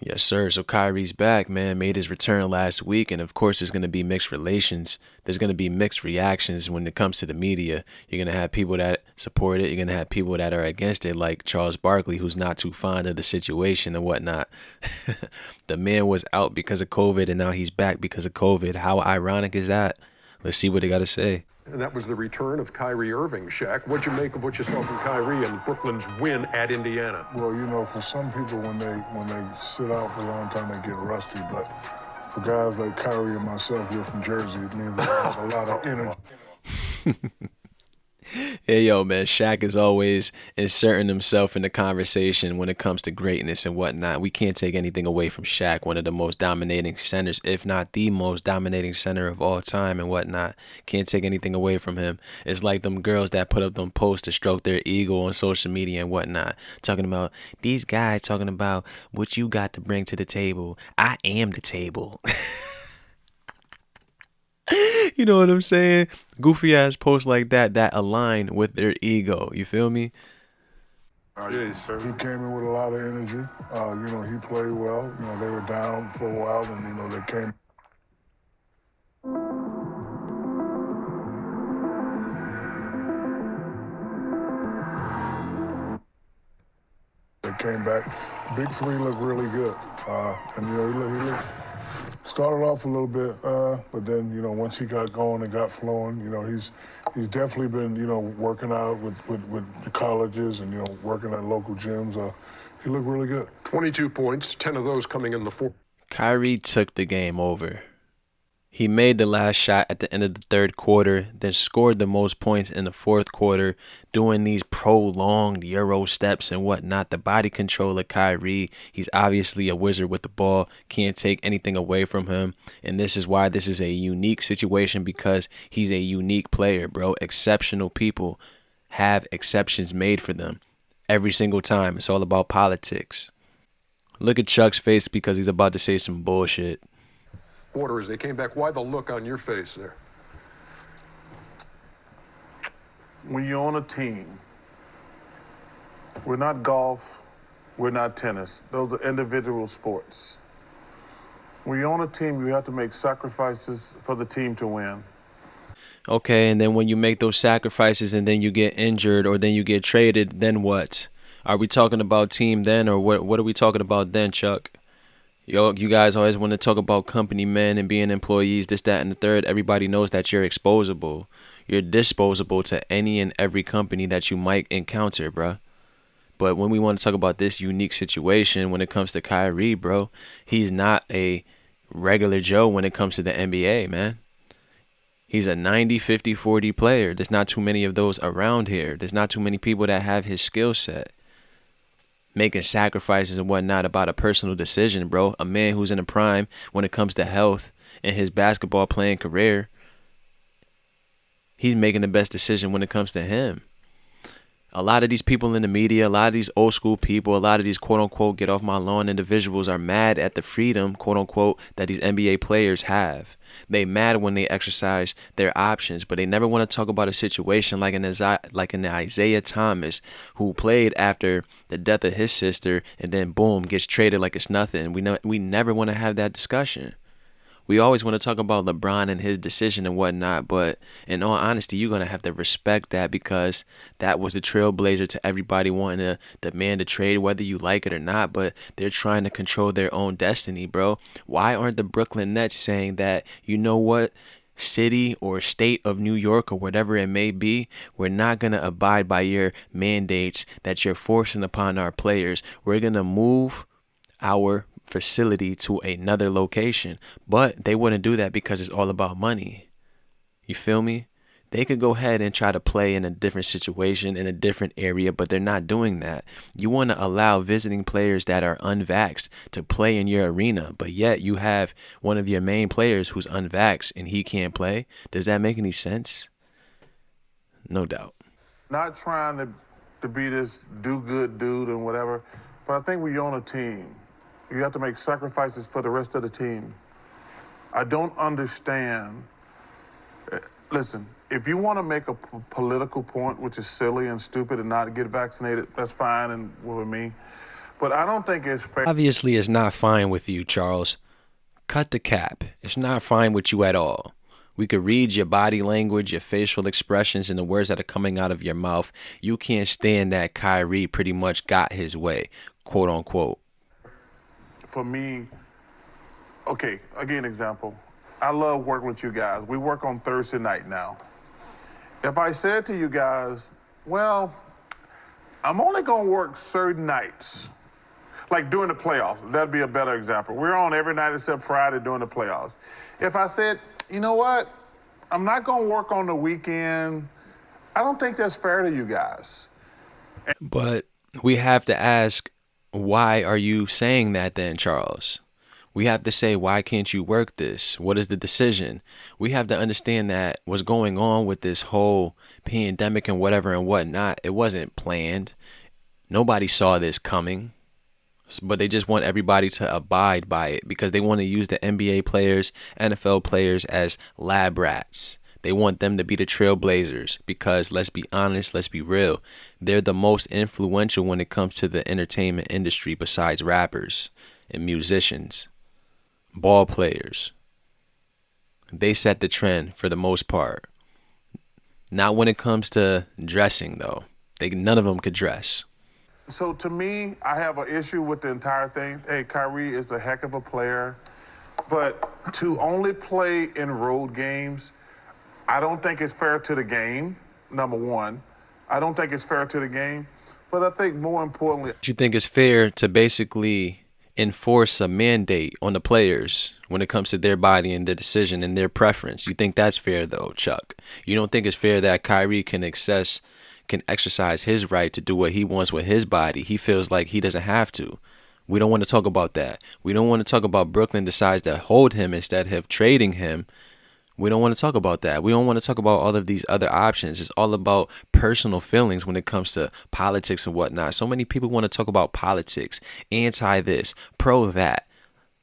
Yes, sir. So Kyrie's back, man. Made his return last week, and of course, there's going to be mixed relations. There's going to be mixed reactions when it comes to the media. You're going to have people that support it. You're going to have people that are against it, like Charles Barkley, who's not too fond of the situation and whatnot. The man was out because of COVID, and now he's back because of COVID. How ironic is that? Let's see what they got to say. And that was the return of Kyrie Irving, Shaq. What'd you make of what you saw from Kyrie and Brooklyn's win at Indiana? Well, for some people, when they sit out for a long time, they get rusty. But for guys like Kyrie and myself, we're from Jersey. It means we have a lot of energy. Hey, yo, man, Shaq is always inserting himself in the conversation when it comes to greatness and whatnot. We can't take anything away from Shaq, one of the most dominating centers, if not the most dominating center of all time and whatnot. Can't take anything away from him. It's like them girls that put up them posts to stroke their ego on social media and whatnot. Talking about these guys talking about what you got to bring to the table. I am the table. You know what I'm saying? Goofy ass posts like that align with their ego. You feel me? He came in with a lot of energy. He played well. They were down for a while, and they came back. Big three looked really good, he started off a little bit, but then once he got going and got flowing, he's definitely been working out with the colleges and working at local gyms. He looked really good. 22 points, 10 of those coming in the fourth. Kyrie took the game over. He made the last shot at the end of the third quarter, then scored the most points in the fourth quarter, doing these prolonged Euro steps and whatnot. The body control of Kyrie, he's obviously a wizard with the ball, can't take anything away from him. And this is why this is a unique situation, because he's a unique player, bro. Exceptional people have exceptions made for them every single time. It's all about politics. Look at Chuck's face because he's about to say some bullshit. Quarter as they came back. Why the look on your face there? When you're on a team, we're not golf, we're not tennis. Those are individual sports. When you're on a team, you have to make sacrifices for the team to win. Okay, and then when you make those sacrifices and then you get injured or then you get traded, then what? Are we talking about team then, or what are we talking about then, Chuck? Yo, you guys always want to talk about company men and being employees, this, that, and the third. Everybody knows that you're exposable. You're disposable to any and every company that you might encounter, bro. But when we want to talk about this unique situation when it comes to Kyrie, bro, he's not a regular Joe when it comes to the NBA, man. He's a 90, 50, 40 player. There's not too many of those around here. There's not too many people that have his skill set. Making sacrifices and whatnot about a personal decision, bro. A man who's in a prime when it comes to health in his basketball playing career. He's making the best decision when it comes to him. A lot of these people in the media, a lot of these old school people, a lot of these quote unquote get off my lawn individuals are mad at the freedom, quote unquote, that these NBA players have. They mad when they exercise their options, but they never want to talk about a situation like an Isaiah Thomas, who played after the death of his sister and then boom, gets traded like it's nothing. We never want to have that discussion. We always want to talk about LeBron and his decision and whatnot, but in all honesty, you're going to have to respect that, because that was the trailblazer to everybody wanting to demand a trade, whether you like it or not. But they're trying to control their own destiny, bro. Why aren't the Brooklyn Nets saying that, you know what, city or state of New York or whatever it may be, we're not going to abide by your mandates that you're forcing upon our players. We're going to move our facility to another location. But they wouldn't do that because it's all about money. You feel me? They could go ahead and try to play in a different situation in a different area, but they're not doing that. You want to allow visiting players that are unvaxxed to play in your arena, but yet you have one of your main players who's unvaxxed and he can't play. Does that make any sense? No doubt. Not trying to be this do-good dude and whatever, but I think when you're on a team, you have to make sacrifices for the rest of the team. I don't understand. Listen, if you want to make a political point, which is silly and stupid, and not get vaccinated, that's fine and with me. But I don't think it's fair. Obviously, it's not fine with you, Charles. Cut the cap. It's not fine with you at all. We could read your body language, your facial expressions, and the words that are coming out of your mouth. You can't stand that Kyrie pretty much got his way, quote unquote. For me, okay, again, example. I love working with you guys. We work on Thursday night now. If I said to you guys, well, I'm only going to work certain nights, like during the playoffs, that'd be a better example. We're on every night except Friday during the playoffs. If I said, you know what, I'm not going to work on the weekend, I don't think that's fair to you guys. But we have to ask, why are you saying that then, Charles? We have to say, why can't you work this? What is the decision? We have to understand that what's going on with this whole pandemic and whatever and whatnot, it wasn't planned. Nobody saw this coming. But they just want everybody to abide by it because they want to use the NBA players, NFL players as lab rats. They want them to be the trailblazers because, let's be honest, let's be real, they're the most influential when it comes to the entertainment industry besides rappers and musicians, ball players. They set the trend for the most part. Not when it comes to dressing, though. None of them could dress. So to me, I have an issue with the entire thing. Hey, Kyrie is a heck of a player, but to only play in road games, I don't think it's fair to the game, number one. I don't think it's fair to the game, but I think more importantly... Do you think it's fair to basically enforce a mandate on the players when it comes to their body and their decision and their preference? You think that's fair, though, Chuck? You don't think it's fair that Kyrie can exercise his right to do what he wants with his body? He feels like he doesn't have to. We don't want to talk about that. We don't want to talk about Brooklyn decides to hold him instead of trading him. We don't want to talk about that. We don't want to talk about all of these other options. It's all about personal feelings when it comes to politics and whatnot. So many people want to talk about politics, anti this, pro that,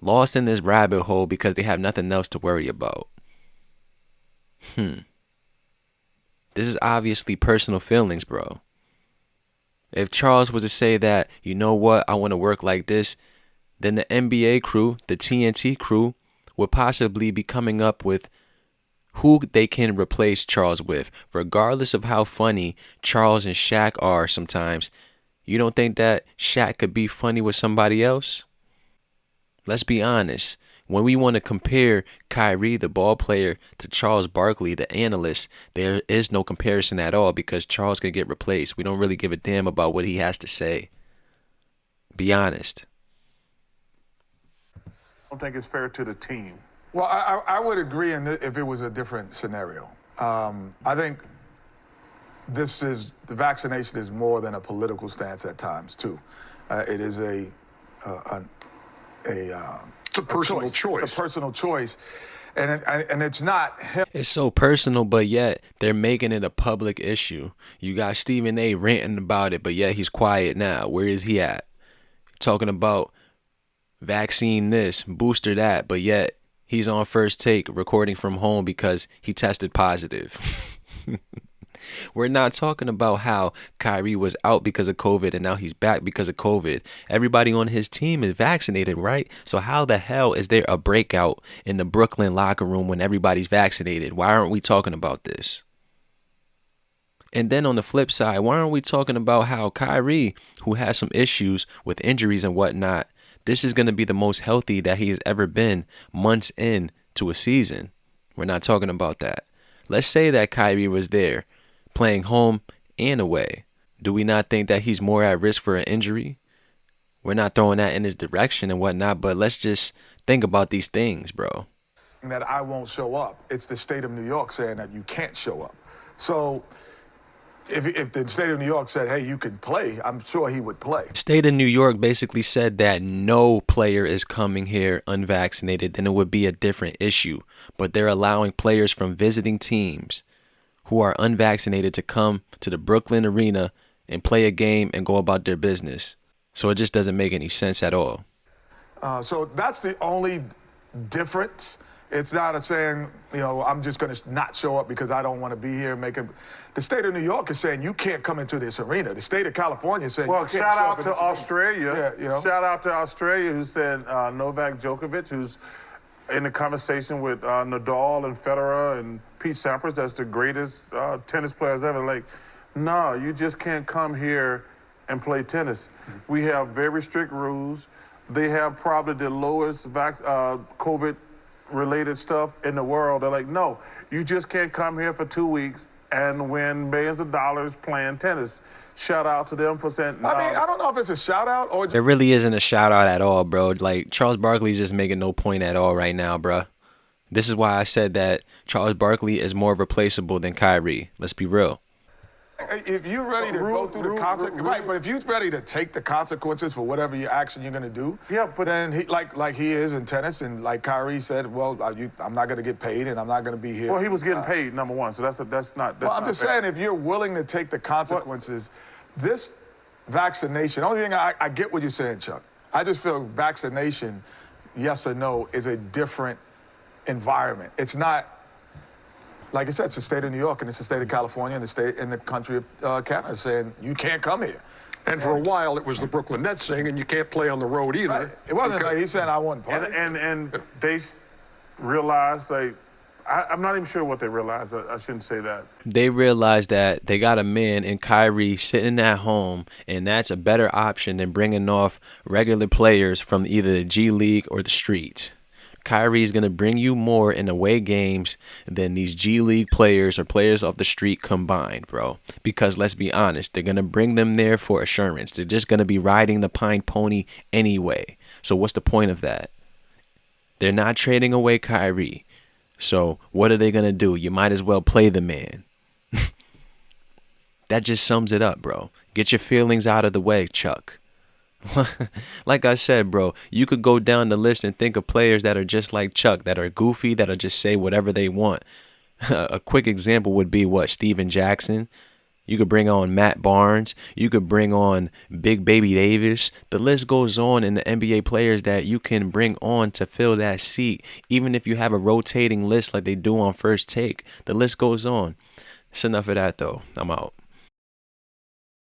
lost in this rabbit hole because they have nothing else to worry about. This is obviously personal feelings, bro. If Charles was to say that, you know what, I want to work like this, then the NBA crew, the TNT crew, would possibly be coming up with who they can replace Charles with. Regardless of how funny Charles and Shaq are sometimes, you don't think that Shaq could be funny with somebody else? Let's be honest. When we want to compare Kyrie, the ball player, to Charles Barkley, the analyst, there is no comparison at all because Charles can get replaced. We don't really give a damn about what he has to say. Be honest. I don't think it's fair to the team. Well, I would agree if it was a different scenario. I think the vaccination is more than a political stance at times, too. It is it's a personal choice. It's a personal choice. And it's not... It's so personal, but yet they're making it a public issue. You got Stephen A. ranting about it, but yet he's quiet now. Where is he at? Talking about vaccine this, booster that, but yet he's on First Take recording from home because he tested positive. We're not talking about how Kyrie was out because of COVID and now he's back because of COVID. Everybody on his team is vaccinated, right? So how the hell is there a breakout in the Brooklyn locker room when everybody's vaccinated? Why aren't we talking about this? And then on the flip side, why aren't we talking about how Kyrie, who has some issues with injuries and whatnot, this is going to be the most healthy that he has ever been months into a season? We're not talking about that. Let's say that Kyrie was there playing home and away. Do we not think that he's more at risk for an injury? We're not throwing that in his direction and whatnot, but let's just think about these things, bro. That I won't show up. It's the state of New York saying that you can't show up. So if the state of New York said, hey, you can play, I'm sure he would play. State of New York basically said that no player is coming here unvaccinated, then it would be a different issue. But they're allowing players from visiting teams who are unvaccinated to come to the Brooklyn arena and play a game and go about their business. So it just doesn't make any sense at all. So that's the only difference It's not a saying, I'm just going to not show up because I don't want to be here. The state of New York is saying you can't come into this arena. The state of California is saying well, you can't shout show out up to Australia. Yeah, Shout out to Australia who said Novak Djokovic, who's in the conversation with Nadal and Federer and Pete Sampras as the greatest tennis players ever. Like, no, you just can't come here and play tennis. We have very strict rules. They have probably the lowest COVID-related stuff in the world. They're like, no, you just can't come here for 2 weeks and win millions of dollars playing tennis. Shout out to them for saying, no. I mean, I don't know if it's a shout out or There really isn't a shout out at all, bro. Like, Charles Barkley's just making no point at all right now, bro. This is why I said that Charles Barkley is more replaceable than Kyrie. Let's be real. If you're ready to go through the consequences, right? But if you're ready to take the consequences for whatever your action you're going to do, yeah. But then like he is in tennis, and like Kyrie said, well, I'm not going to get paid, and I'm not going to be here. Well, he was getting paid, number one, so that's not. Well, I'm just saying, if you're willing to take the consequences, this vaccination. The only thing I get what you're saying, Chuck. I just feel vaccination, yes or no, is a different environment. It's not. Like I said, it's the state of New York and it's the state of California and the state and the country of Canada saying you can't come here. And for a while, it was the Brooklyn Nets saying, and you can't play on the road either. Right. It wasn't like he said I wouldn't play. And they realized, like, I'm not even sure what they realized. I shouldn't say that. They realized that they got a man in Kyrie sitting at home, and that's a better option than bringing off regular players from either the G League or the streets. Kyrie's going to bring you more in away games than these G League players or players off the street combined, bro. Because let's be honest, they're going to bring them there for assurance. They're just going to be riding the pine pony anyway. So what's the point of that? They're not trading away Kyrie. So what are they going to do? You might as well play the man. That just sums it up, bro. Get your feelings out of the way, Chuck. Like I said, bro, you could go down the list and think of players that are just like Chuck, that are goofy, that'll just say whatever they want. A quick example would be Steven Jackson. You could bring on Matt Barnes. You could bring on Big Baby Davis. The list goes on in the NBA players that you can bring on to fill that seat. Even if you have a rotating list like they do on First Take, the list goes on. It's enough of that, though. I'm out.